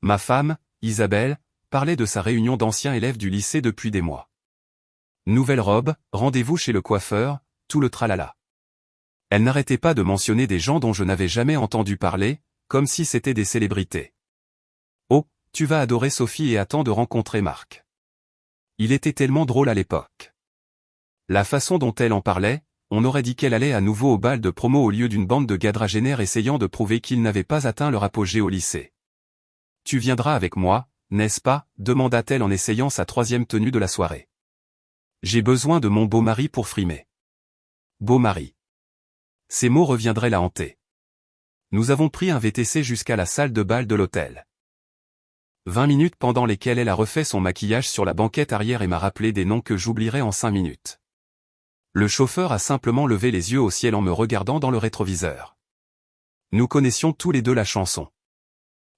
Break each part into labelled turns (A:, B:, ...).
A: Ma femme, Isabelle, parlait de sa réunion d'anciens élèves du lycée depuis des mois. Nouvelle robe, rendez-vous chez le coiffeur, tout le tralala. Elle n'arrêtait pas de mentionner des gens dont je n'avais jamais entendu parler, comme si c'étaient des célébrités. Oh, tu vas adorer Sophie et attends de rencontrer Marc. Il était tellement drôle à l'époque. La façon dont elle en parlait, on aurait dit qu'elle allait à nouveau au bal de promo au lieu d'une bande de quadragénaires essayant de prouver qu'ils n'avaient pas atteint leur apogée au lycée. Tu viendras avec moi, n'est-ce pas, demanda-t-elle en essayant sa troisième tenue de la soirée. J'ai besoin de mon beau mari pour frimer. Beau mari. Ces mots reviendraient la hanter. Nous avons pris un VTC jusqu'à la salle de bal de l'hôtel. 20 minutes pendant lesquelles elle a refait son maquillage sur la banquette arrière et m'a rappelé des noms que j'oublierai en 5 minutes. Le chauffeur a simplement levé les yeux au ciel en me regardant dans le rétroviseur. Nous connaissions tous les deux la chanson.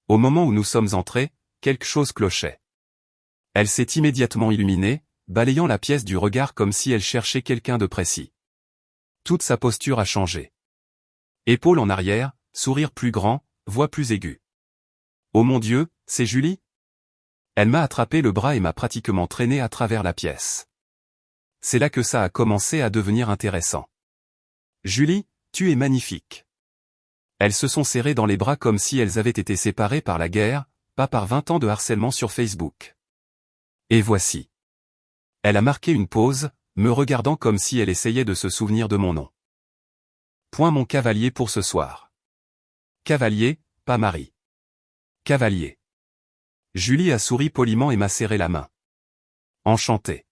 A: Au moment où nous sommes entrés, quelque chose clochait. Elle s'est immédiatement illuminée, balayant la pièce du regard comme si elle cherchait quelqu'un de précis. Toute sa posture a changé. Épaules en arrière, sourire plus grand, voix plus aiguë. Oh mon Dieu, c'est Julie? Elle m'a attrapé le bras et m'a pratiquement traîné à travers la pièce. C'est là que ça a commencé à devenir intéressant. Julie, tu es magnifique. Elles se sont serrées dans les bras comme si elles avaient été séparées par la guerre, pas par 20 ans de harcèlement sur Facebook. Et voici. Elle a marqué une pause, me regardant comme si elle essayait de se souvenir de mon nom. Point mon cavalier pour ce soir. Cavalier, pas mari. Cavalier. Julie a souri poliment et m'a serré la main. Enchanté.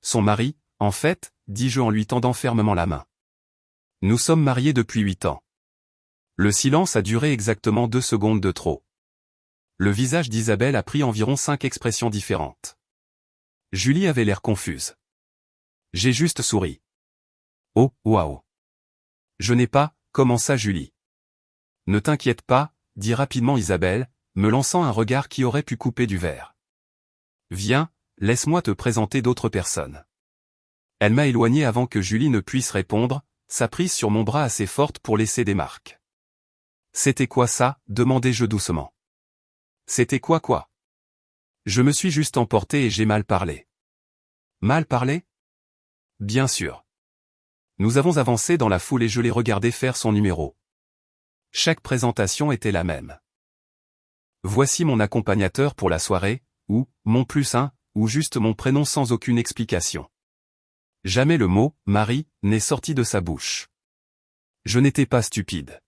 A: Son mari, en fait, dis-je en lui tendant fermement la main. Nous sommes mariés depuis 8 ans. Le silence a duré exactement 2 secondes de trop. Le visage d'Isabelle a pris environ 5 expressions différentes. Julie avait l'air confuse. J'ai juste souri. Oh, waouh. Je n'ai pas, commença Julie. Ne t'inquiète pas, dit rapidement Isabelle, me lançant un regard qui aurait pu couper du verre. Viens, laisse-moi te présenter d'autres personnes. Elle m'a éloigné avant que Julie ne puisse répondre, sa prise sur mon bras assez forte pour laisser des marques. C'était quoi ça, demandai-je doucement. C'était quoi? Je me suis juste emporté et j'ai mal parlé. Mal parlé? Bien sûr. Nous avons avancé dans la foule et je l'ai regardé faire son numéro. Chaque présentation était la même. Voici mon accompagnateur pour la soirée, ou, mon +1, ou juste mon prénom sans aucune explication. Jamais le mot « Marie » n'est sorti de sa bouche. Je n'étais pas stupide.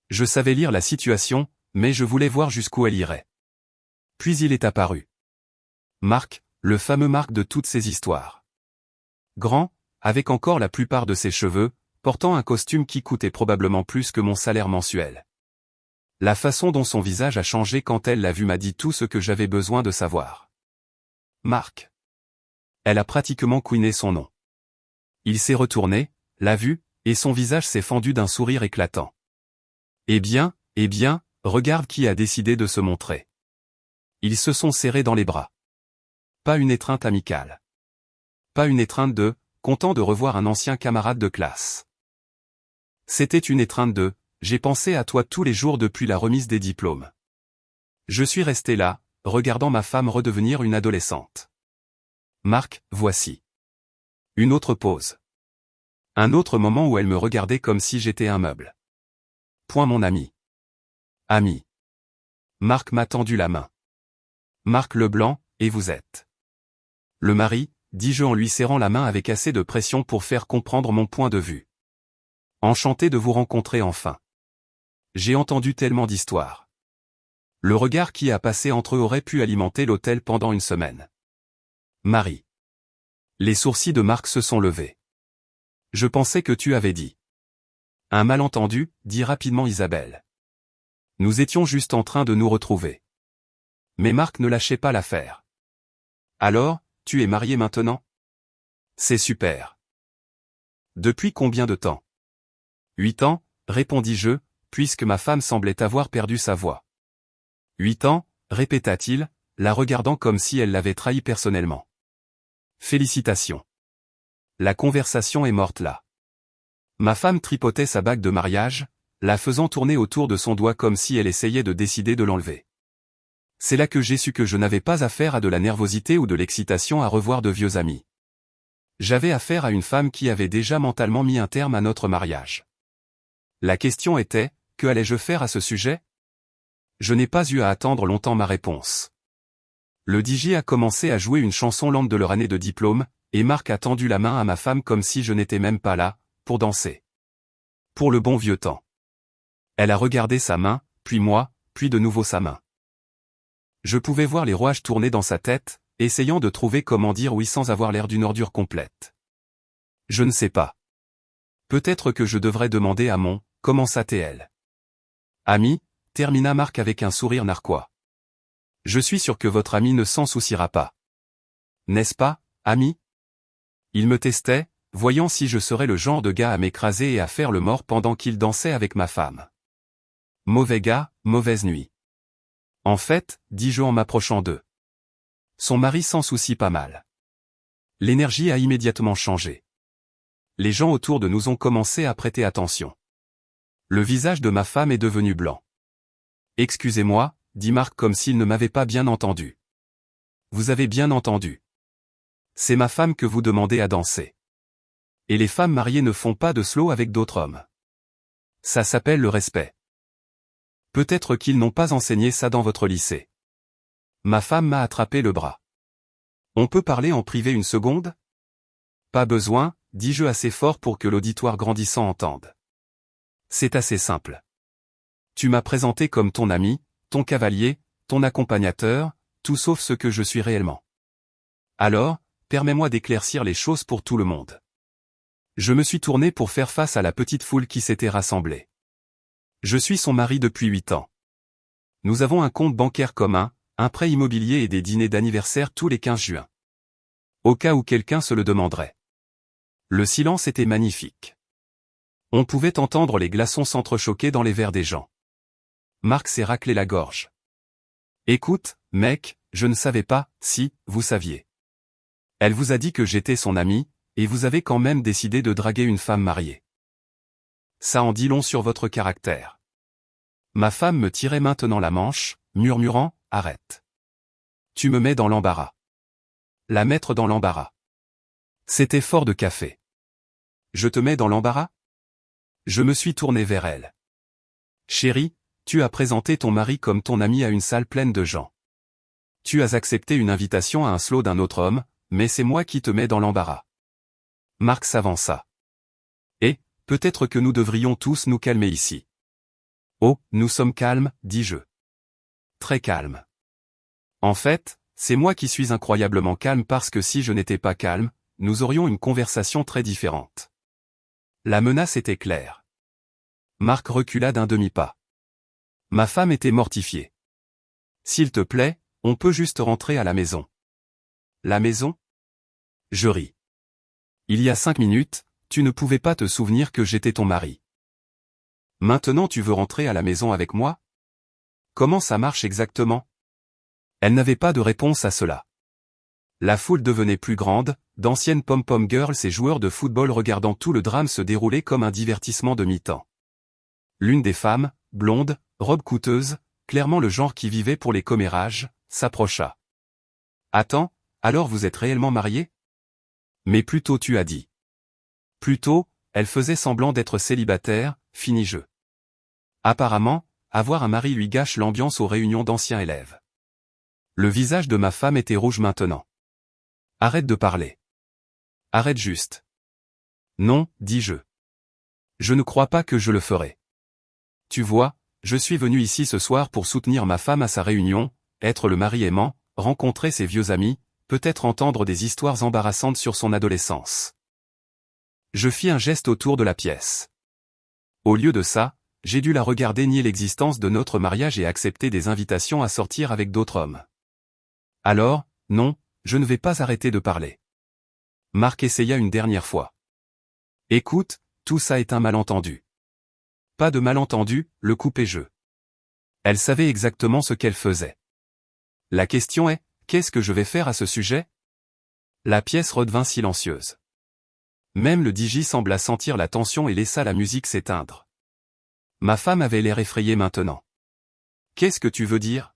A: Je savais lire la situation, mais je voulais voir jusqu'où elle irait. Puis il est apparu. Marc, le fameux Marc de toutes ces histoires. Grand, avec encore la plupart de ses cheveux, portant un costume qui coûtait probablement plus que mon salaire mensuel. La façon dont son visage a changé quand elle l'a vu m'a dit tout ce que j'avais besoin de savoir. Marc. Elle a pratiquement couiné son nom. Il s'est retourné, l'a vu, et son visage s'est fendu d'un sourire éclatant. Eh bien, regarde qui a décidé de se montrer. Ils se sont serrés dans les bras. Pas une étreinte amicale. Pas une étreinte de « content de revoir un ancien camarade de classe ». C'était une étreinte de « j'ai pensé à toi tous les jours depuis la remise des diplômes ». Je suis resté là, regardant ma femme redevenir une adolescente. Marc, voici. Une autre pause. Un autre moment où elle me regardait comme si j'étais un meuble. Point mon ami. Ami. Marc m'a tendu la main. Marc Leblanc, et vous êtes. Le mari, dis-je en lui serrant la main avec assez de pression pour faire comprendre mon point de vue. Enchanté de vous rencontrer enfin. J'ai entendu tellement d'histoires. Le regard qui a passé entre eux aurait pu alimenter l'hôtel pendant une semaine. Marie. Les sourcils de Marc se sont levés. Je pensais que tu avais dit. Un malentendu, dit rapidement Isabelle. Nous étions juste en train de nous retrouver. Mais Marc ne lâchait pas l'affaire. Alors, tu es marié maintenant? C'est super. Depuis combien de temps? 8 ans, répondis-je, puisque ma femme semblait avoir perdu sa voix. 8 ans, répéta-t-il, la regardant comme si elle l'avait trahi personnellement. Félicitations. La conversation est morte là. Ma femme tripotait sa bague de mariage, la faisant tourner autour de son doigt comme si elle essayait de décider de l'enlever. C'est là que j'ai su que je n'avais pas affaire à de la nervosité ou de l'excitation à revoir de vieux amis. J'avais affaire à une femme qui avait déjà mentalement mis un terme à notre mariage. La question était, que allais-je faire à ce sujet? Je n'ai pas eu à attendre longtemps ma réponse. Le DJ a commencé à jouer une chanson lente de leur année de diplôme, et Marc a tendu la main à ma femme comme si je n'étais même pas là, pour danser. Pour le bon vieux temps. Elle a regardé sa main, puis moi, puis de nouveau sa main. Je pouvais voir les rouages tourner dans sa tête, essayant de trouver comment dire oui sans avoir l'air d'une ordure complète. Je ne sais pas. Peut-être que je devrais demander à mon « commença-t-elle » ami, termina Marc avec un sourire narquois. Je suis sûr que votre ami ne s'en souciera pas. N'est-ce pas, ami? Il me testait, voyant si je serais le genre de gars à m'écraser et à faire le mort pendant qu'il dansait avec ma femme. Mauvais gars, mauvaise nuit. En fait, dis-je en m'approchant d'eux. Son mari s'en soucie pas mal. L'énergie a immédiatement changé. Les gens autour de nous ont commencé à prêter attention. Le visage de ma femme est devenu blanc. Excusez-moi, dit Marc comme s'il ne m'avait pas bien entendu. Vous avez bien entendu. C'est ma femme que vous demandez à danser. Et les femmes mariées ne font pas de slow avec d'autres hommes. Ça s'appelle le respect. Peut-être qu'ils n'ont pas enseigné ça dans votre lycée. Ma femme m'a attrapé le bras. On peut parler en privé une seconde? Pas besoin, dis-je assez fort pour que l'auditoire grandissant entende. C'est assez simple. Tu m'as présenté comme ton ami, ton cavalier, ton accompagnateur, tout sauf ce que je suis réellement. Alors, permets-moi d'éclaircir les choses pour tout le monde. Je me suis tourné pour faire face à la petite foule qui s'était rassemblée. Je suis son mari depuis 8 ans. Nous avons un compte bancaire commun, un prêt immobilier et des dîners d'anniversaire tous les 15 juin. Au cas où quelqu'un se le demanderait. Le silence était magnifique. On pouvait entendre les glaçons s'entrechoquer dans les verres des gens. Marc s'est raclé la gorge. Écoute, mec, je ne savais pas, si, vous saviez. Elle vous a dit que j'étais son ami, et vous avez quand même décidé de draguer une femme mariée. Ça en dit long sur votre caractère. Ma femme me tirait maintenant la manche, murmurant, arrête. Tu me mets dans l'embarras. La mettre dans l'embarras. C'était fort de café. Je te mets dans l'embarras? Je me suis tourné vers elle. Chérie, tu as présenté ton mari comme ton ami à une salle pleine de gens. Tu as accepté une invitation à un slow d'un autre homme, mais c'est moi qui te mets dans l'embarras. Marc s'avança. Et, peut-être que nous devrions tous nous calmer ici. Oh, nous sommes calmes, dis-je. Très calmes. En fait, c'est moi qui suis incroyablement calme parce que si je n'étais pas calme, nous aurions une conversation très différente. La menace était claire. Marc recula d'un demi-pas. Ma femme était mortifiée. S'il te plaît, on peut juste rentrer à la maison. La maison? Je ris. Il y a 5 minutes, tu ne pouvais pas te souvenir que j'étais ton mari. Maintenant tu veux rentrer à la maison avec moi? Comment ça marche exactement? Elle n'avait pas de réponse à cela. La foule devenait plus grande, d'anciennes pom-pom girls et joueurs de football regardant tout le drame se dérouler comme un divertissement de mi-temps. L'une des femmes, blonde, robe coûteuse, clairement le genre qui vivait pour les commérages, s'approcha. Attends, alors vous êtes réellement mariés? Mais plutôt tu as dit. Plutôt, elle faisait semblant d'être célibataire, finis-je. Apparemment, avoir un mari lui gâche l'ambiance aux réunions d'anciens élèves. Le visage de ma femme était rouge maintenant. Arrête de parler. Arrête juste. Non, dis-je. Je ne crois pas que je le ferai. Tu vois, je suis venu ici ce soir pour soutenir ma femme à sa réunion, être le mari aimant, rencontrer ses vieux amis, peut-être entendre des histoires embarrassantes sur son adolescence. Je fis un geste autour de la pièce. Au lieu de ça, j'ai dû la regarder nier l'existence de notre mariage et accepter des invitations à sortir avec d'autres hommes. Alors, non, je ne vais pas arrêter de parler. Marc essaya une dernière fois. Écoute, tout ça est un malentendu. Pas de malentendu, le coupai-je. Elle savait exactement ce qu'elle faisait. La question est, qu'est-ce que je vais faire à ce sujet? La pièce redevint silencieuse. Même le DJ sembla sentir la tension et laissa la musique s'éteindre. Ma femme avait l'air effrayée maintenant. Qu'est-ce que tu veux dire?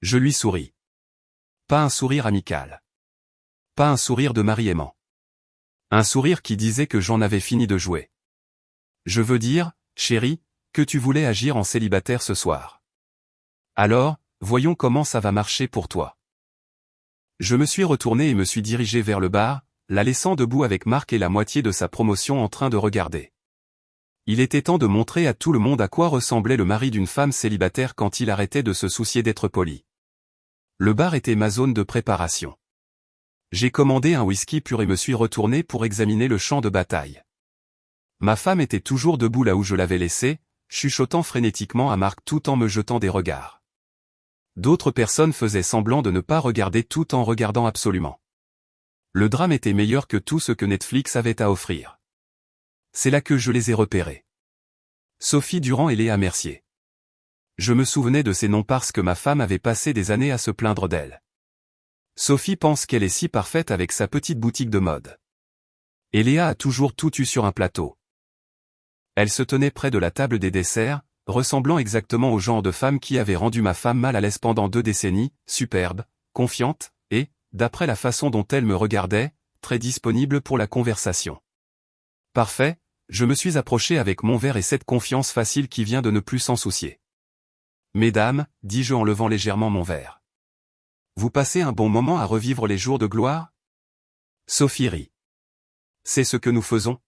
A: Je lui souris. Pas un sourire amical. Pas un sourire de mari aimant. Un sourire qui disait que j'en avais fini de jouer. Je veux dire, chérie, que tu voulais agir en célibataire ce soir. Alors, voyons comment ça va marcher pour toi. Je me suis retourné et me suis dirigé vers le bar, la laissant debout avec Marc et la moitié de sa promotion en train de regarder. Il était temps de montrer à tout le monde à quoi ressemblait le mari d'une femme célibataire quand il arrêtait de se soucier d'être poli. Le bar était ma zone de préparation. J'ai commandé un whisky pur et me suis retourné pour examiner le champ de bataille. Ma femme était toujours debout là où je l'avais laissée, chuchotant frénétiquement à Marc tout en me jetant des regards. D'autres personnes faisaient semblant de ne pas regarder tout en regardant absolument. Le drame était meilleur que tout ce que Netflix avait à offrir. C'est là que je les ai repérés. Sophie Durand et Léa Mercier. Je me souvenais de ces noms parce que ma femme avait passé des années à se plaindre d'elle. Sophie pense qu'elle est si parfaite avec sa petite boutique de mode. Et Léa a toujours tout eu sur un plateau. Elle se tenait près de la table des desserts, ressemblant exactement au genre de femme qui avait rendu ma femme mal à l'aise pendant 2 décennies, superbe, confiante, et, d'après la façon dont elle me regardait, très disponible pour la conversation. Parfait, je me suis approché avec mon verre et cette confiance facile qui vient de ne plus s'en soucier. Mesdames, dis-je en levant légèrement mon verre. Vous passez un bon moment à revivre les jours de gloire? Sophie rit. C'est ce que nous faisons.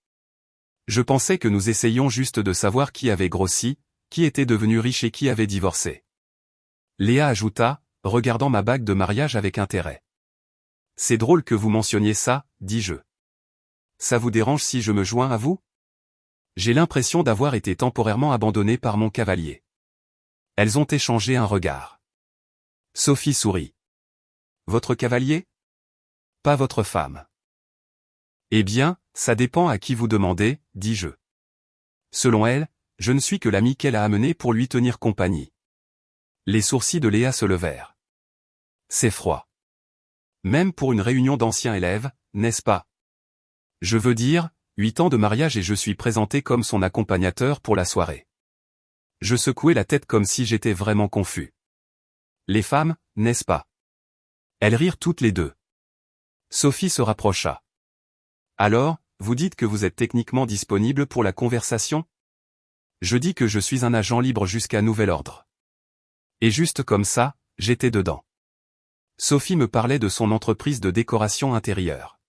A: Je pensais que nous essayions juste de savoir qui avait grossi, qui était devenu riche et qui avait divorcé. Léa ajouta, regardant ma bague de mariage avec intérêt. C'est drôle que vous mentionniez ça, dis-je. Ça vous dérange si je me joins à vous? J'ai l'impression d'avoir été temporairement abandonné par mon cavalier. Elles ont échangé un regard. Sophie sourit. Votre cavalier? Pas votre femme. Eh bien, ça dépend à qui vous demandez, dis-je. Selon elle, je ne suis que l'ami qu'elle a amené pour lui tenir compagnie. Les sourcils de Léa se levèrent. C'est froid. Même pour une réunion d'anciens élèves, n'est-ce pas? Je veux dire, 8 ans de mariage et je suis présenté comme son accompagnateur pour la soirée. Je secouai la tête comme si j'étais vraiment confus. Les femmes, n'est-ce pas? Elles rirent toutes les deux. Sophie se rapprocha. Alors, vous dites que vous êtes techniquement disponible pour la conversation? Je dis que je suis un agent libre jusqu'à nouvel ordre. Et juste comme ça, j'étais dedans. Sophie me parlait de son entreprise de décoration intérieure.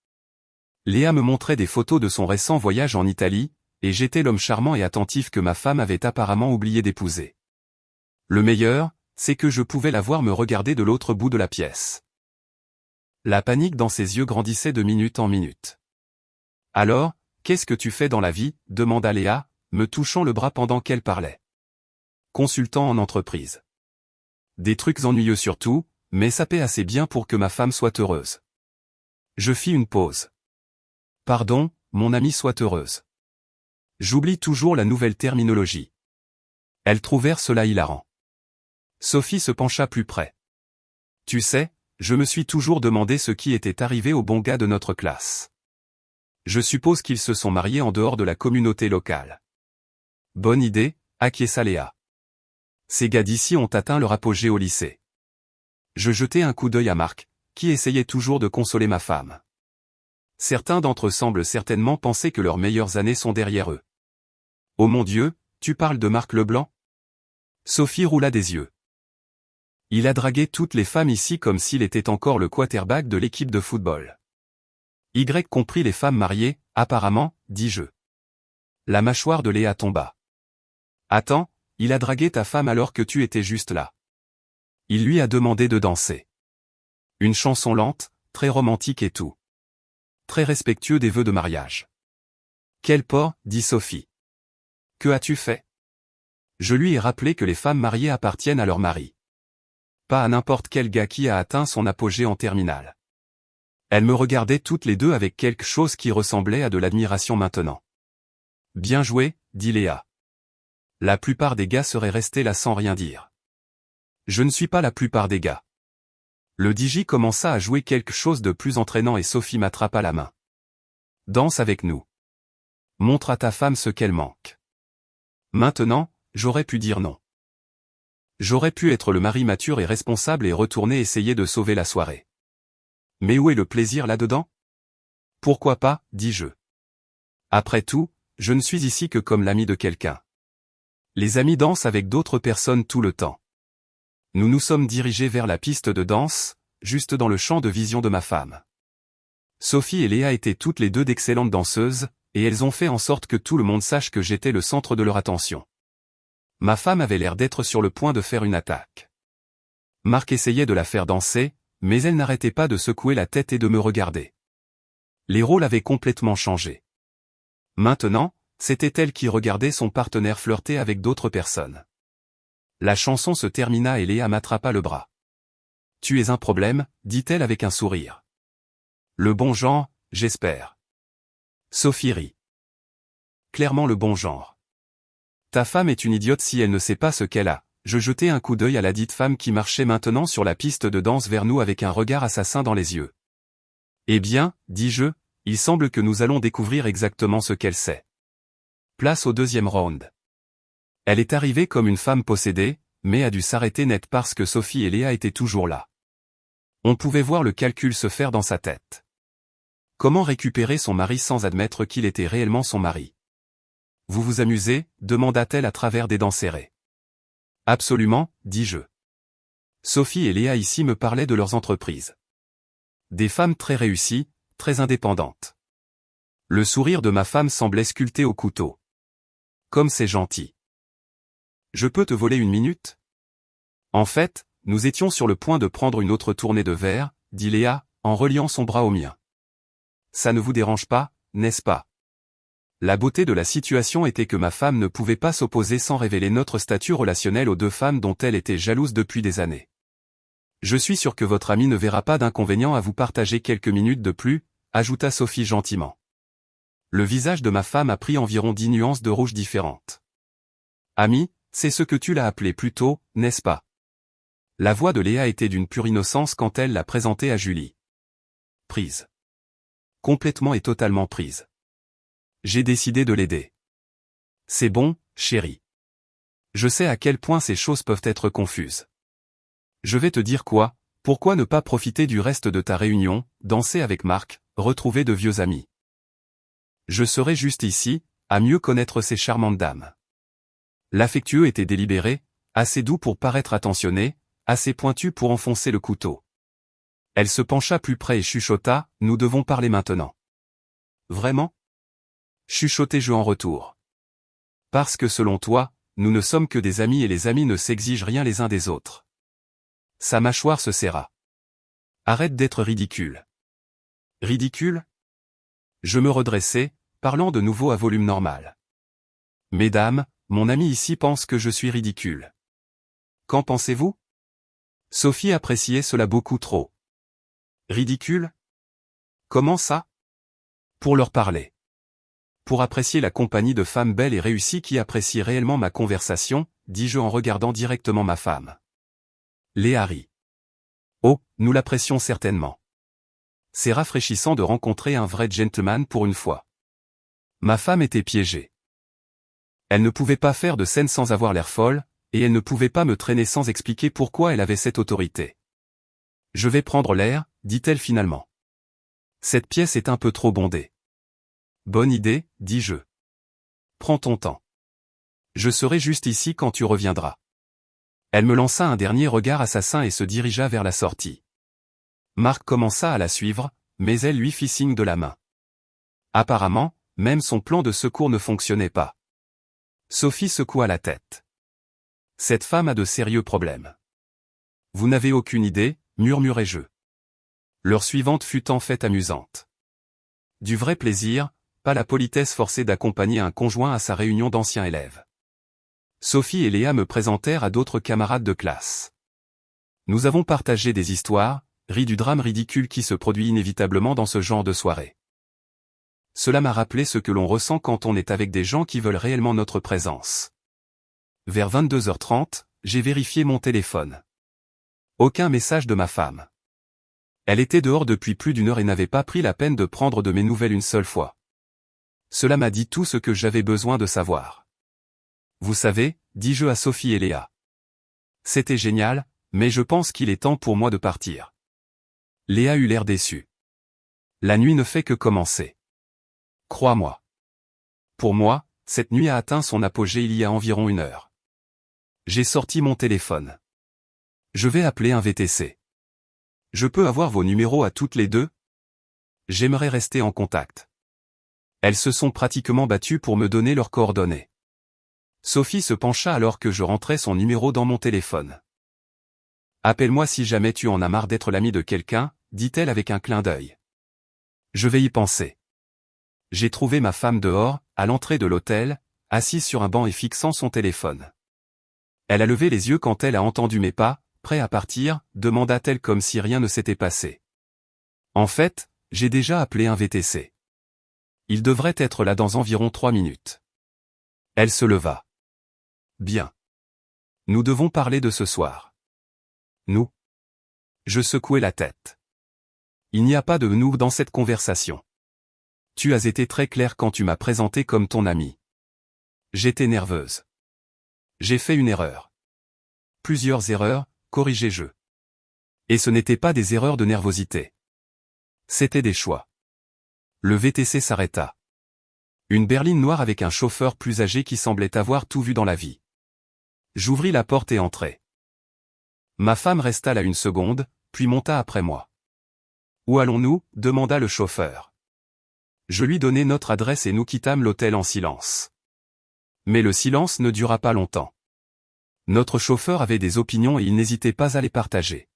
A: Léa me montrait des photos de son récent voyage en Italie, et j'étais l'homme charmant et attentif que ma femme avait apparemment oublié d'épouser. Le meilleur, c'est que je pouvais la voir me regarder de l'autre bout de la pièce. La panique dans ses yeux grandissait de minute en minute. Alors, qu'est-ce que tu fais dans la vie? Demanda Léa, me touchant le bras pendant qu'elle parlait. Consultant en entreprise. Des trucs ennuyeux surtout, mais ça paie assez bien pour que ma femme soit heureuse. Je fis une pause. Pardon, mon amie soit heureuse. J'oublie toujours la nouvelle terminologie. Elles trouvèrent cela hilarant. Sophie se pencha plus près. Tu sais, je me suis toujours demandé ce qui était arrivé aux bons gars de notre classe. Je suppose qu'ils se sont mariés en dehors de la communauté locale. Bonne idée, acquiesça Léa. Ces gars d'ici ont atteint leur apogée au lycée. Je jetai un coup d'œil à Marc, qui essayait toujours de consoler ma femme. Certains d'entre eux semblent certainement penser que leurs meilleures années sont derrière eux. Oh mon Dieu, tu parles de Marc Leblanc? Sophie roula des yeux. Il a dragué toutes les femmes ici comme s'il était encore le quarterback de l'équipe de football. Y compris les femmes mariées, apparemment, dis-je. La mâchoire de Léa tomba. Attends, il a dragué ta femme alors que tu étais juste là. Il lui a demandé de danser. Une chanson lente, très romantique et tout. Très respectueux des vœux de mariage. Quel porc, dit Sophie. Que as-tu fait? Je lui ai rappelé que les femmes mariées appartiennent à leur mari. Pas à n'importe quel gars qui a atteint son apogée en terminale. Elles me regardaient toutes les deux avec quelque chose qui ressemblait à de l'admiration maintenant. Bien joué, dit Léa. La plupart des gars seraient restés là sans rien dire. Je ne suis pas la plupart des gars. Le DJ commença à jouer quelque chose de plus entraînant et Sophie m'attrapa la main. Danse avec nous. Montre à ta femme ce qu'elle manque. Maintenant, j'aurais pu dire non. J'aurais pu être le mari mature et responsable et retourner essayer de sauver la soirée. Mais où est le plaisir là-dedans? Pourquoi pas, dis-je. Après tout, je ne suis ici que comme l'ami de quelqu'un. Les amis dansent avec d'autres personnes tout le temps. Nous nous sommes dirigés vers la piste de danse, juste dans le champ de vision de ma femme. Sophie et Léa étaient toutes les deux d'excellentes danseuses, et elles ont fait en sorte que tout le monde sache que j'étais le centre de leur attention. Ma femme avait l'air d'être sur le point de faire une attaque. Marc essayait de la faire danser, mais elle n'arrêtait pas de secouer la tête et de me regarder. Les rôles avaient complètement changé. Maintenant, c'était elle qui regardait son partenaire flirter avec d'autres personnes. La chanson se termina et Léa m'attrapa le bras. « Tu es un problème », dit-elle avec un sourire. « Le bon genre, j'espère. » Sophie rit. Clairement le bon genre. Ta femme est une idiote si elle ne sait pas ce qu'elle a. Je jetai un coup d'œil à la dite femme qui marchait maintenant sur la piste de danse vers nous avec un regard assassin dans les yeux. Eh bien, dis-je, il semble que nous allons découvrir exactement ce qu'elle sait. Place au deuxième round. Elle est arrivée comme une femme possédée, mais a dû s'arrêter net parce que Sophie et Léa étaient toujours là. On pouvait voir le calcul se faire dans sa tête. Comment récupérer son mari sans admettre qu'il était réellement son mari? Vous vous amusez, demanda-t-elle à travers des dents serrées. Absolument, dis-je. Sophie et Léa ici me parlaient de leurs entreprises. Des femmes très réussies, très indépendantes. Le sourire de ma femme semblait sculpté au couteau. Comme c'est gentil. Je peux te voler une minute? En fait, nous étions sur le point de prendre une autre tournée de verre, dit Léa, en reliant son bras au mien. Ça ne vous dérange pas, n'est-ce pas? La beauté de la situation était que ma femme ne pouvait pas s'opposer sans révéler notre statut relationnel aux deux femmes dont elle était jalouse depuis des années. Je suis sûr que votre ami ne verra pas d'inconvénient à vous partager quelques minutes de plus, ajouta Sophie gentiment. Le visage de ma femme a pris environ 10 nuances de rouge différentes. Ami, c'est ce que tu l'as appelé plus tôt, n'est-ce pas? La voix de Léa était d'une pure innocence quand elle l'a présentée à Julie. Prise. Complètement et totalement prise. J'ai décidé de l'aider. C'est bon, chérie. Je sais à quel point ces choses peuvent être confuses. Je vais te dire quoi, pourquoi ne pas profiter du reste de ta réunion, danser avec Marc, retrouver de vieux amis. Je serai juste ici, à mieux connaître ces charmantes dames. L'affectueux était délibéré, assez doux pour paraître attentionné, assez pointu pour enfoncer le couteau. Elle se pencha plus près et chuchota, nous devons parler maintenant. Vraiment? Chuchotai-je en retour. Parce que selon toi, nous ne sommes que des amis et les amis ne s'exigent rien les uns des autres. Sa mâchoire se serra. Arrête d'être ridicule. Ridicule? Je me redressai, parlant de nouveau à volume normal. Mesdames, mon ami ici pense que je suis ridicule. Qu'en pensez-vous? Sophie appréciait cela beaucoup trop. Ridicule? Comment ça? Pour leur parler. Pour apprécier la compagnie de femmes belles et réussies qui apprécient réellement ma conversation, dis-je en regardant directement ma femme. Léa rit. Oh, nous l'apprécions certainement. C'est rafraîchissant de rencontrer un vrai gentleman pour une fois. Ma femme était piégée. Elle ne pouvait pas faire de scène sans avoir l'air folle, et elle ne pouvait pas me traîner sans expliquer pourquoi elle avait cette autorité. Je vais prendre l'air, dit-elle finalement. Cette pièce est un peu trop bondée. Bonne idée, dis-je. Prends ton temps. Je serai juste ici quand tu reviendras. Elle me lança un dernier regard assassin et se dirigea vers la sortie. Marc commença à la suivre, mais elle lui fit signe de la main. Apparemment, même son plan de secours ne fonctionnait pas. Sophie secoua la tête. Cette femme a de sérieux problèmes. Vous n'avez aucune idée, murmurai-je. L'heure suivante fut en fait amusante. Du vrai plaisir, pas la politesse forcée d'accompagner un conjoint à sa réunion d'anciens élèves. Sophie et Léa me présentèrent à d'autres camarades de classe. Nous avons partagé des histoires, ri du drame ridicule qui se produit inévitablement dans ce genre de soirée. Cela m'a rappelé ce que l'on ressent quand on est avec des gens qui veulent réellement notre présence. Vers 22h30, j'ai vérifié mon téléphone. Aucun message de ma femme. Elle était dehors depuis plus d'1 heure et n'avait pas pris la peine de prendre de mes nouvelles une seule fois. Cela m'a dit tout ce que j'avais besoin de savoir. Vous savez, dis-je à Sophie et Léa. C'était génial, mais je pense qu'il est temps pour moi de partir. Léa eut l'air déçue. La nuit ne fait que commencer. Crois-moi. Pour moi, cette nuit a atteint son apogée il y a environ 1 heure. J'ai sorti mon téléphone. Je vais appeler un VTC. Je peux avoir vos numéros à toutes les deux? J'aimerais rester en contact. Elles se sont pratiquement battues pour me donner leurs coordonnées. Sophie se pencha alors que je rentrais son numéro dans mon téléphone. Appelle-moi si jamais tu en as marre d'être l'ami de quelqu'un, dit-elle avec un clin d'œil. Je vais y penser. J'ai trouvé ma femme dehors, à l'entrée de l'hôtel, assise sur un banc et fixant son téléphone. Elle a levé les yeux quand elle a entendu mes pas, prêt à partir, demanda-t-elle comme si rien ne s'était passé. En fait, j'ai déjà appelé un VTC. Il devrait être là dans environ 3 minutes. Elle se leva. Bien. Nous devons parler de ce soir. Nous. Je secouai la tête. Il n'y a pas de nous dans cette conversation. Tu as été très clair quand tu m'as présenté comme ton ami. J'étais nerveuse. J'ai fait une erreur. Plusieurs erreurs, corrigez-je. Et ce n'étaient pas des erreurs de nervosité. C'était des choix. Le VTC s'arrêta. Une berline noire avec un chauffeur plus âgé qui semblait avoir tout vu dans la vie. J'ouvris la porte et entrai. Ma femme resta là 1 seconde, puis monta après moi. Où allons-nous? Demanda le chauffeur. Je lui donnai notre adresse et nous quittâmes l'hôtel en silence. Mais le silence ne dura pas longtemps. Notre chauffeur avait des opinions et il n'hésitait pas à les partager.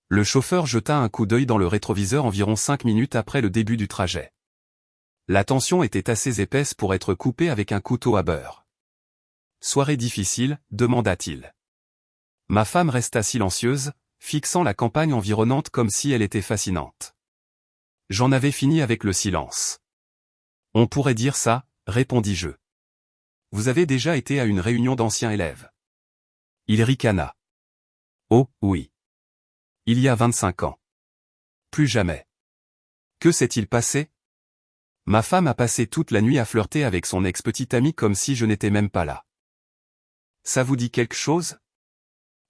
A: Le chauffeur jeta un coup d'œil dans le rétroviseur environ 5 minutes après le début du trajet. La tension était assez épaisse pour être coupée avec un couteau à beurre. Soirée difficile, demanda-t-il. Ma femme resta silencieuse, fixant la campagne environnante comme si elle était fascinante. J'en avais fini avec le silence. On pourrait dire ça, répondis-je. Vous avez déjà été à une réunion d'anciens élèves. Il ricana. Oh, oui. Il y a 25 ans. Plus jamais. Que s'est-il passé? Ma femme a passé toute la nuit à flirter avec son ex-petit ami comme si je n'étais même pas là. Ça vous dit quelque chose?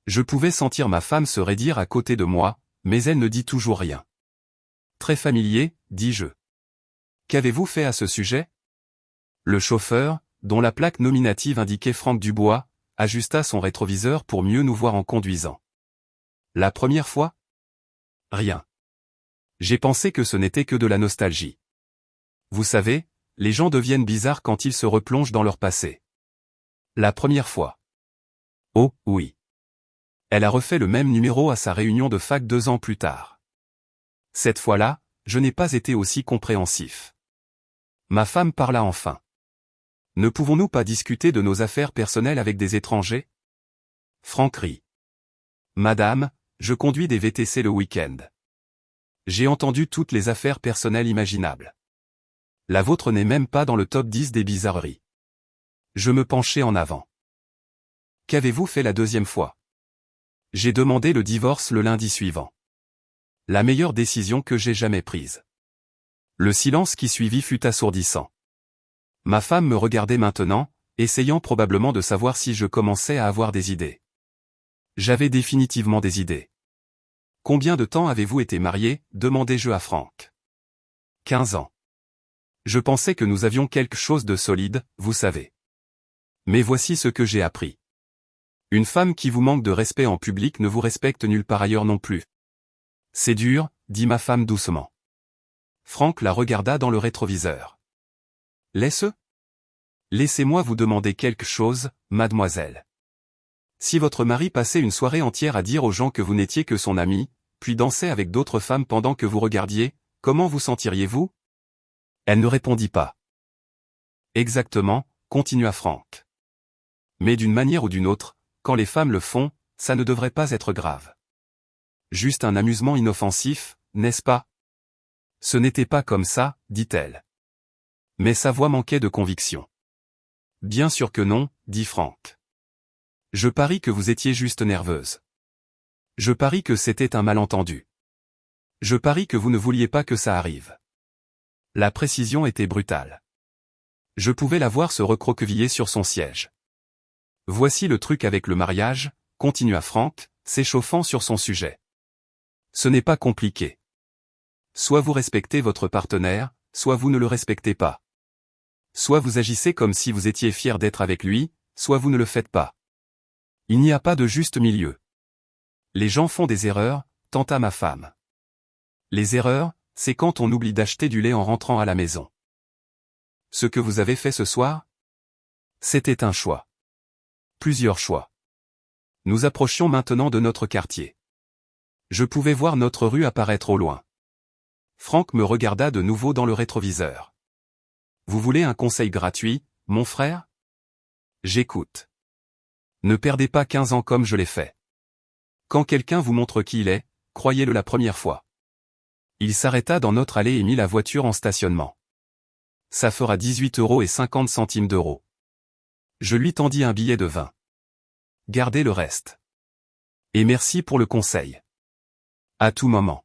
A: Je pouvais sentir ma femme se raidir à côté de moi, mais elle ne dit toujours rien. Très familier, dis-je. Qu'avez-vous fait à ce sujet? Le chauffeur, dont la plaque nominative indiquait Franck Dubois, ajusta son rétroviseur pour mieux nous voir en conduisant. La première fois? Rien. J'ai pensé que ce n'était que de la nostalgie. Vous savez, les gens deviennent bizarres quand ils se replongent dans leur passé. La première fois. Oh, oui. Elle a refait le même numéro à sa réunion de fac 2 ans plus tard. Cette fois-là, je n'ai pas été aussi compréhensif. Ma femme parla enfin. Ne pouvons-nous pas discuter de nos affaires personnelles avec des étrangers? Franck rit. Madame, je conduis des VTC le week-end. J'ai entendu toutes les affaires personnelles imaginables. La vôtre n'est même pas dans le top 10 des bizarreries. Je me penchai en avant. Qu'avez-vous fait la 2e fois? J'ai demandé le divorce le lundi suivant. La meilleure décision que j'ai jamais prise. Le silence qui suivit fut assourdissant. Ma femme me regardait maintenant, essayant probablement de savoir si je commençais à avoir des idées. J'avais définitivement des idées. Combien de temps avez-vous été mariés? Demandai-je à Franck. 15 ans. Je pensais que nous avions quelque chose de solide, vous savez. Mais voici ce que j'ai appris. Une femme qui vous manque de respect en public ne vous respecte nulle part ailleurs non plus. C'est dur, dit ma femme doucement. Franck la regarda dans le rétroviseur. Laissez-moi vous demander quelque chose, mademoiselle. Si votre mari passait une soirée entière à dire aux gens que vous n'étiez que son ami, puis dansait avec d'autres femmes pendant que vous regardiez, comment vous sentiriez-vous? Elle ne répondit pas. Exactement, continua Franck. Mais d'une manière ou d'une autre, quand les femmes le font, ça ne devrait pas être grave. Juste un amusement inoffensif, n'est-ce pas? Ce n'était pas comme ça, dit-elle. Mais sa voix manquait de conviction. Bien sûr que non, dit Franck. Je parie que vous étiez juste nerveuse. Je parie que c'était un malentendu. Je parie que vous ne vouliez pas que ça arrive. La précision était brutale. Je pouvais la voir se recroqueviller sur son siège. Voici le truc avec le mariage, continua Franck, s'échauffant sur son sujet. Ce n'est pas compliqué. Soit vous respectez votre partenaire, soit vous ne le respectez pas. Soit vous agissez comme si vous étiez fier d'être avec lui, soit vous ne le faites pas. Il n'y a pas de juste milieu. Les gens font des erreurs, tenta ma femme. Les erreurs, c'est quand on oublie d'acheter du lait en rentrant à la maison. Ce que vous avez fait ce soir? C'était un choix. Plusieurs choix. Nous approchions maintenant de notre quartier. Je pouvais voir notre rue apparaître au loin. Franck me regarda de nouveau dans le rétroviseur. Vous voulez un conseil gratuit, mon frère? J'écoute. Ne perdez pas 15 ans comme je l'ai fait. Quand quelqu'un vous montre qui il est, croyez-le la première fois. Il s'arrêta dans notre allée et mit la voiture en stationnement. Ça fera 18,50 €. Je lui tendis un billet de 20. Gardez le reste. Et merci pour le conseil. À tout moment.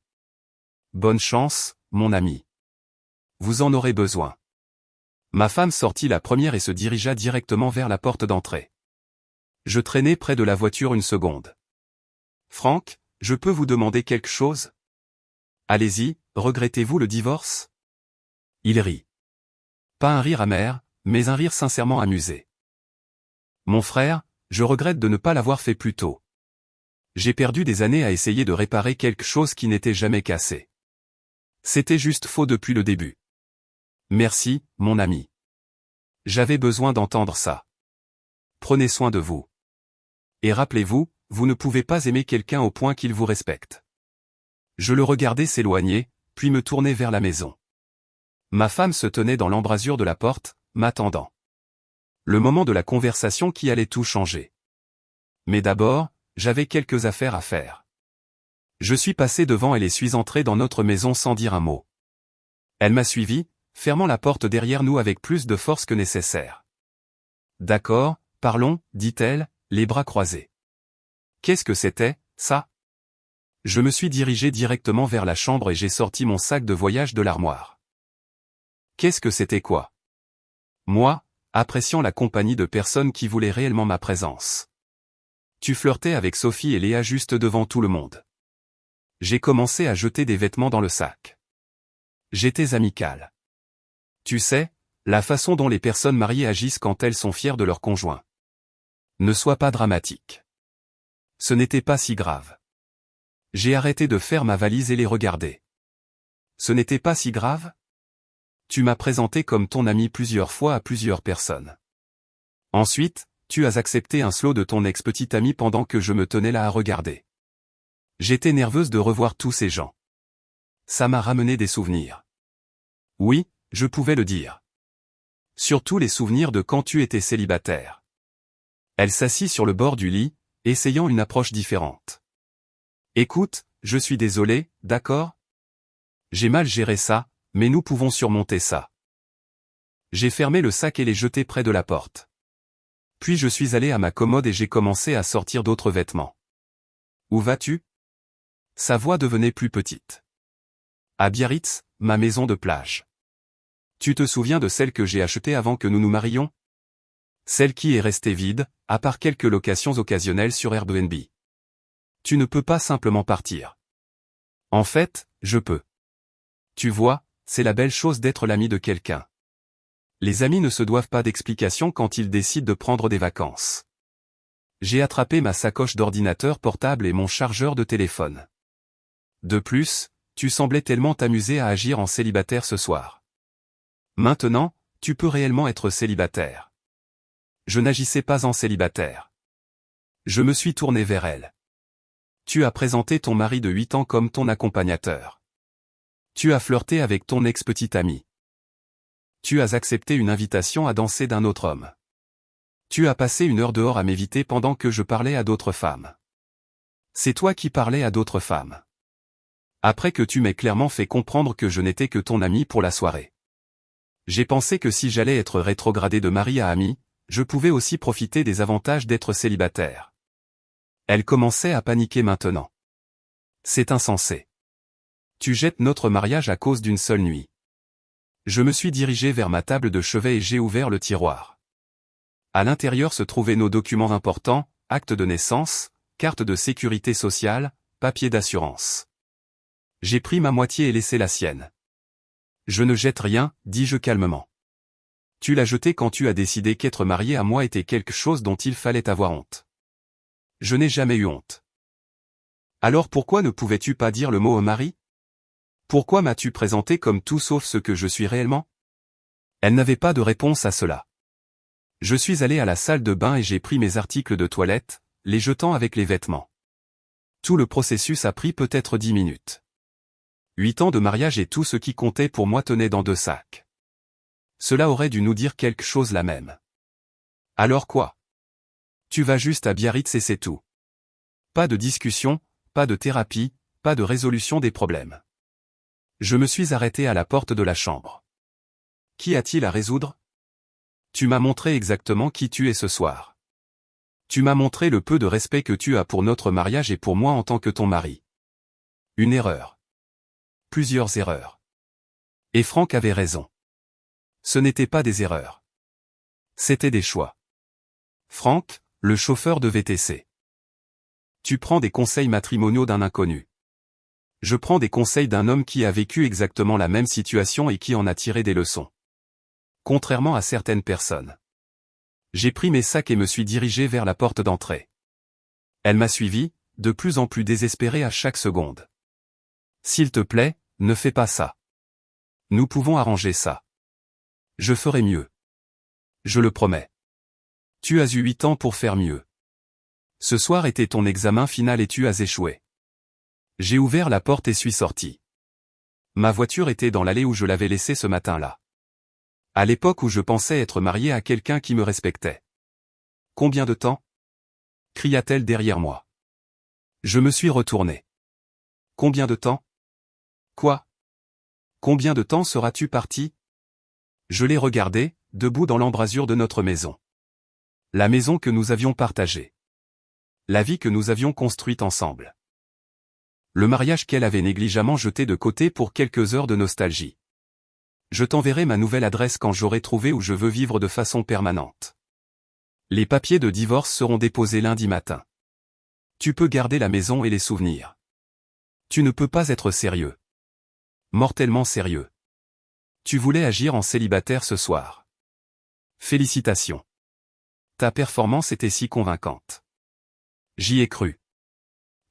A: Bonne chance, mon ami. Vous en aurez besoin. Ma femme sortit la première et se dirigea directement vers la porte d'entrée. Je traînai près de la voiture une seconde. Franck, je peux vous demander quelque chose? Allez-y, regrettez-vous le divorce? Il rit. Pas un rire amer, mais un rire sincèrement amusé. Mon frère, je regrette de ne pas l'avoir fait plus tôt. J'ai perdu des années à essayer de réparer quelque chose qui n'était jamais cassé. C'était juste faux depuis le début. Merci, mon ami. J'avais besoin d'entendre ça. Prenez soin de vous. Et rappelez-vous, vous ne pouvez pas aimer quelqu'un au point qu'il vous respecte. Je le regardais s'éloigner, puis me tournai vers la maison. Ma femme se tenait dans l'embrasure de la porte, m'attendant. Le moment de la conversation qui allait tout changer. Mais d'abord, j'avais quelques affaires à faire. Je suis passé devant elle et suis entré dans notre maison sans dire un mot. Elle m'a suivi, fermant la porte derrière nous avec plus de force que nécessaire. D'accord, parlons, dit-elle, les bras croisés. Qu'est-ce que c'était, ça? Je me suis dirigé directement vers la chambre et j'ai sorti mon sac de voyage de l'armoire. Qu'est-ce que c'était quoi? Moi, appréciant la compagnie de personnes qui voulaient réellement ma présence. Tu flirtais avec Sophie et Léa juste devant tout le monde. J'ai commencé à jeter des vêtements dans le sac. J'étais amical. Tu sais, la façon dont les personnes mariées agissent quand elles sont fières de leur conjoint. Ne sois pas dramatique. Ce n'était pas si grave. J'ai arrêté de faire ma valise et les regarder. Ce n'était pas si grave? Tu m'as présenté comme ton ami plusieurs fois à plusieurs personnes. Ensuite, tu as accepté un slow de ton ex-petite amie pendant que je me tenais là à regarder. J'étais nerveuse de revoir tous ces gens. Ça m'a ramené des souvenirs. Oui, je pouvais le dire. Surtout les souvenirs de quand tu étais célibataire. Elle s'assit sur le bord du lit, essayant une approche différente. Écoute, je suis désolé, d'accord? J'ai mal géré ça, mais nous pouvons surmonter ça. J'ai fermé le sac et l'ai jeté près de la porte. Puis je suis allé à ma commode et j'ai commencé à sortir d'autres vêtements. Où vas-tu? Sa voix devenait plus petite. À Biarritz, ma maison de plage. Tu te souviens de celle que j'ai achetée avant que nous nous marions? Celle qui est restée vide, à part quelques locations occasionnelles sur Airbnb. Tu ne peux pas simplement partir. En fait, je peux. Tu vois, c'est la belle chose d'être l'ami de quelqu'un. Les amis ne se doivent pas d'explications quand ils décident de prendre des vacances. J'ai attrapé ma sacoche d'ordinateur portable et mon chargeur de téléphone. De plus, tu semblais tellement t'amuser à agir en célibataire ce soir. Maintenant, tu peux réellement être célibataire. Je n'agissais pas en célibataire. Je me suis tourné vers elle. Tu as présenté ton mari de 8 ans comme ton accompagnateur. Tu as flirté avec ton ex-petite amie. Tu as accepté une invitation à danser d'un autre homme. Tu as passé 1 heure dehors à m'éviter pendant que je parlais à d'autres femmes. C'est toi qui parlais à d'autres femmes. Après que tu m'aies clairement fait comprendre que je n'étais que ton ami pour la soirée. J'ai pensé que si j'allais être rétrogradé de mari à ami, je pouvais aussi profiter des avantages d'être célibataire. Elle commençait à paniquer maintenant. C'est insensé. Tu jettes notre mariage à cause d'une seule nuit. Je me suis dirigé vers ma table de chevet et j'ai ouvert le tiroir. À l'intérieur se trouvaient nos documents importants, acte de naissance, carte de sécurité sociale, papier d'assurance. J'ai pris ma moitié et laissé la sienne. Je ne jette rien, dis-je calmement. Tu l'as jeté quand tu as décidé qu'être marié à moi était quelque chose dont il fallait avoir honte. Je n'ai jamais eu honte. Alors pourquoi ne pouvais-tu pas dire le mot mari? Pourquoi m'as-tu présenté comme tout sauf ce que je suis réellement? Elle n'avait pas de réponse à cela. Je suis allé à la salle de bain et j'ai pris mes articles de toilette, les jetant avec les vêtements. Tout le processus a pris peut-être 10 minutes. 8 ans de mariage et tout ce qui comptait pour moi tenait dans 2 sacs. Cela aurait dû nous dire quelque chose la même. Alors quoi? Tu vas juste à Biarritz et c'est tout. Pas de discussion, pas de thérapie, pas de résolution des problèmes. Je me suis arrêté à la porte de la chambre. Qu'y a-t-il à résoudre? Tu m'as montré exactement qui tu es ce soir. Tu m'as montré le peu de respect que tu as pour notre mariage et pour moi en tant que ton mari. Une erreur. Plusieurs erreurs. Et Franck avait raison. Ce n'étaient pas des erreurs. C'étaient des choix. Franck, le chauffeur de VTC. Tu prends des conseils matrimoniaux d'un inconnu. Je prends des conseils d'un homme qui a vécu exactement la même situation et qui en a tiré des leçons. Contrairement à certaines personnes. J'ai pris mes sacs et me suis dirigé vers la porte d'entrée. Elle m'a suivi, de plus en plus désespérée à chaque seconde. S'il te plaît, ne fais pas ça. Nous pouvons arranger ça. Je ferai mieux. Je le promets. Tu as eu 8 ans pour faire mieux. Ce soir était ton examen final et tu as échoué. J'ai ouvert la porte et suis sorti. Ma voiture était dans l'allée où je l'avais laissée ce matin-là. À l'époque où je pensais être marié à quelqu'un qui me respectait. Combien de temps? Cria-t-elle derrière moi. Je me suis retourné. Combien de temps? Quoi? Combien de temps seras-tu parti? Je l'ai regardé, debout dans l'embrasure de notre maison. La maison que nous avions partagée. La vie que nous avions construite ensemble. Le mariage qu'elle avait négligemment jeté de côté pour quelques heures de nostalgie. Je t'enverrai ma nouvelle adresse quand j'aurai trouvé où je veux vivre de façon permanente. Les papiers de divorce seront déposés lundi matin. Tu peux garder la maison et les souvenirs. Tu ne peux pas être sérieux. Mortellement sérieux. Tu voulais agir en célibataire ce soir. Félicitations. Ta performance était si convaincante. J'y ai cru.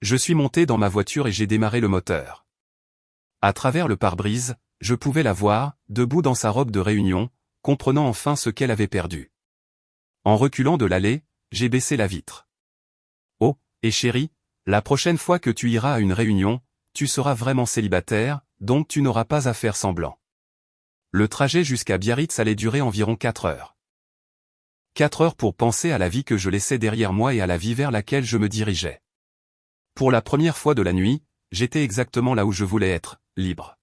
A: Je suis monté dans ma voiture et j'ai démarré le moteur. À travers le pare-brise, je pouvais la voir, debout dans sa robe de réunion, comprenant enfin ce qu'elle avait perdu. En reculant de l'allée, j'ai baissé la vitre. Oh, et chérie, la prochaine fois que tu iras à une réunion, tu seras vraiment célibataire, donc tu n'auras pas à faire semblant. Le trajet jusqu'à Biarritz allait durer environ 4 heures. 4 heures pour penser à la vie que je laissais derrière moi et à la vie vers laquelle je me dirigeais. Pour la première fois de la nuit, j'étais exactement là où je voulais être, libre.